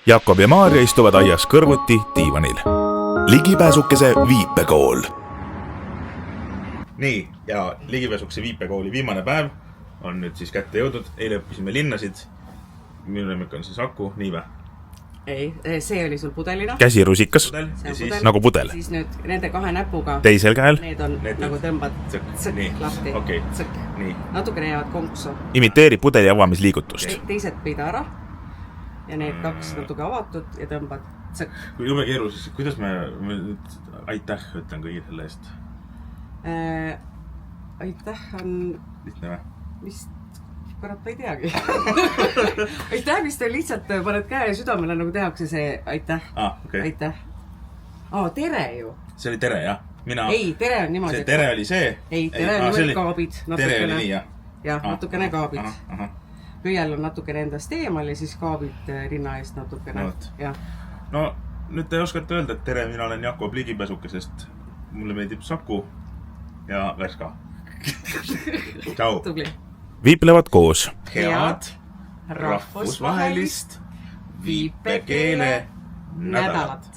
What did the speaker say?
Jakob ja Maarja istuvad aias kõrvuti diivanil. Ligipääsukese viipekool. Nii, ja ligipääsukese viipekooli viimane päev on nüüd siis kätte jõudnud. Eile õppisime linnasid. Minu lemmik on siis Aku, nii vä? Ei, see oli sul pudelina. Käsi rusikas, Pudel. nagu pudel. Siis nüüd nende kahe näpuga. Teisel käel. Need on nagu tõmbad tsõkk lahti. Okay. Tsõkk. Nii. Natukene jäävad konksu. Imiteeri pudeli avamisliigutust. Teised pida ära. Ja need kaks natuke avatud ja tõmbad tsõkk. Kui jube keeru, siis kuidas me aitäh ütlen kõigi selle eest? Aitäh on... Lihtne vä? Vist... Kurat, ma ei teagi. Aitäh vist on lihtsalt, paned käe südamele nagu tehakse see aitäh. Okay. Aitäh. Tere ju. See oli tere, jah? Ei, tere on niimoodi. See tere oli see? Ei, tere on niimoodi kaabid. Tere oli nii, jah? Jah, natukene kaabid. Püüjal on natukene endast eemal ja siis kaabid rinna eest natukene. No, nüüd te oskate öelda, et tere, mina olen Jakob Ligipääsukesest. Mulle meeldib Saku ja Värska. Tšau! Tubli! Viiplevad koos. Head rahvusvahelist viipekeele nädalat!